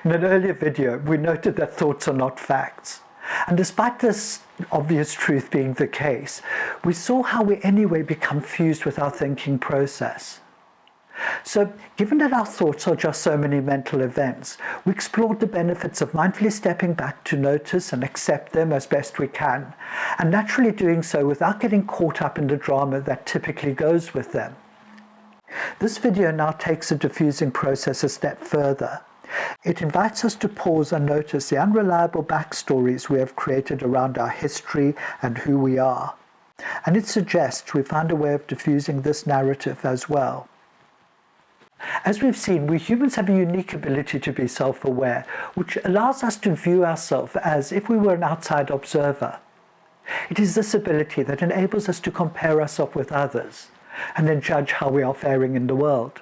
In an earlier video, we noted that thoughts are not facts. And despite this obvious truth being the case, we saw how we anyway become fused with our thinking process. So, given that our thoughts are just so many mental events, we explored the benefits of mindfully stepping back to notice and accept them as best we can, and naturally doing so without getting caught up in the drama that typically goes with them. This video now takes the diffusing process a step further. It invites us to pause and notice the unreliable backstories we have created around our history and who we are. And it suggests we find a way of diffusing this narrative as well. As we've seen, we humans have a unique ability to be self-aware, which allows us to view ourselves as if we were an outside observer. It is this ability that enables us to compare ourselves with others, and then judge how we are faring in the world.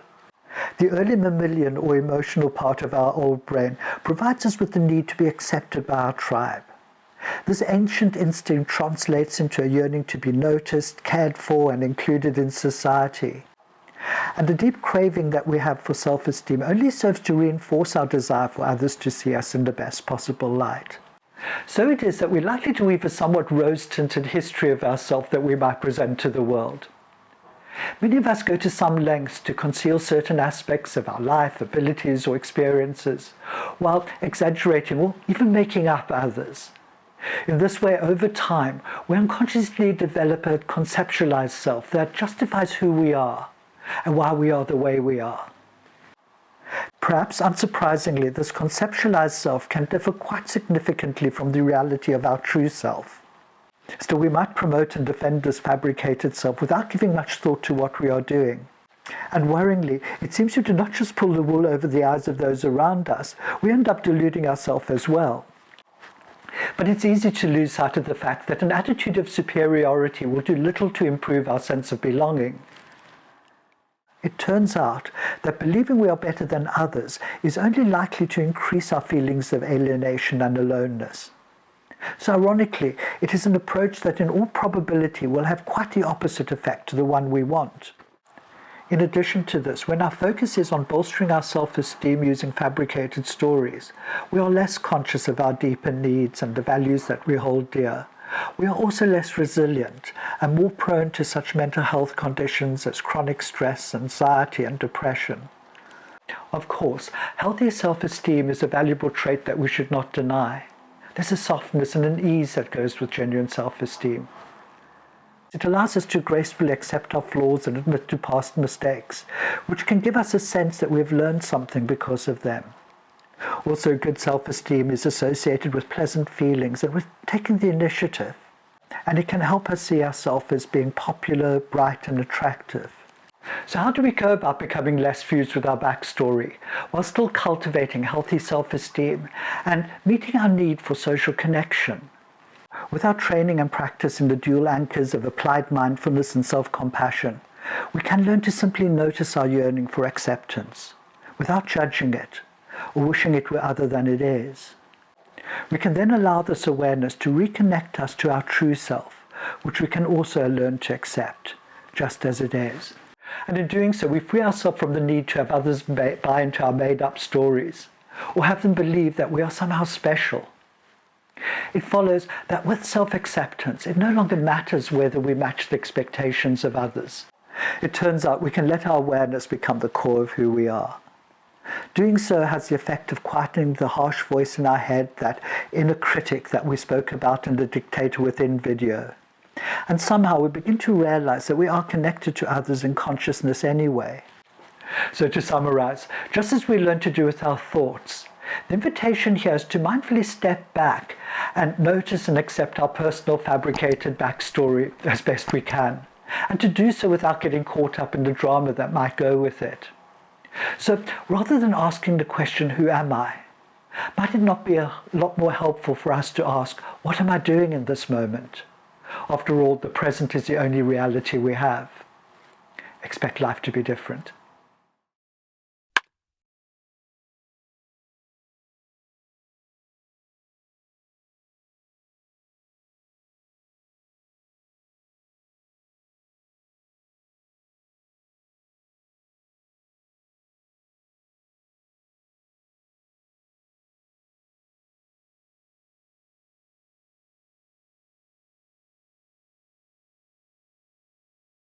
The early mammalian or emotional part of our old brain provides us with the need to be accepted by our tribe. This ancient instinct translates into a yearning to be noticed, cared for, and included in society. And the deep craving that we have for self-esteem only serves to reinforce our desire for others to see us in the best possible light. So it is that we're likely to weave a somewhat rose-tinted history of ourselves that we might present to the world. Many of us go to some lengths to conceal certain aspects of our life, abilities, or experiences, while exaggerating or even making up others. In this way, over time, we unconsciously develop a conceptualized self that justifies who we are and why we are the way we are. Perhaps unsurprisingly, this conceptualized self can differ quite significantly from the reality of our true self. Still, we might promote and defend this fabricated self without giving much thought to what we are doing. And worryingly, it seems to not just pull the wool over the eyes of those around us, we end up deluding ourselves as well. But it's easy to lose sight of the fact that an attitude of superiority will do little to improve our sense of belonging. It turns out that believing we are better than others is only likely to increase our feelings of alienation and aloneness. So ironically, it is an approach that in all probability will have quite the opposite effect to the one we want. In addition to this, when our focus is on bolstering our self-esteem using fabricated stories, we are less conscious of our deeper needs and the values that we hold dear. We are also less resilient and more prone to such mental health conditions as chronic stress, anxiety, and depression. Of course, healthy self-esteem is a valuable trait that we should not deny. There's a softness and an ease that goes with genuine self-esteem. It allows us to gracefully accept our flaws and admit to past mistakes, which can give us a sense that we've learned something because of them. Also, good self-esteem is associated with pleasant feelings and with taking the initiative, and it can help us see ourselves as being popular, bright, and attractive. So how do we go about becoming less fused with our backstory, while still cultivating healthy self-esteem and meeting our need for social connection? With our training and practice in the dual anchors of applied mindfulness and self-compassion, we can learn to simply notice our yearning for acceptance, without judging it, or wishing it were other than it is. We can then allow this awareness to reconnect us to our true self, which we can also learn to accept, just as it is. And in doing so, we free ourselves from the need to have others buy into our made-up stories, or have them believe that we are somehow special. It follows that with self-acceptance, it no longer matters whether we match the expectations of others. It turns out we can let our awareness become the core of who we are. Doing so has the effect of quietening the harsh voice in our head, that inner critic that we spoke about in the Dictator Within video. And somehow we begin to realize that we are connected to others in consciousness anyway. So to summarize, just as we learn to do with our thoughts, the invitation here is to mindfully step back and notice and accept our personal fabricated backstory as best we can, and to do so without getting caught up in the drama that might go with it. So rather than asking the question, who am I? Might it not be a lot more helpful for us to ask, what am I doing in this moment? After all, the present is the only reality we have. Expect life to be different.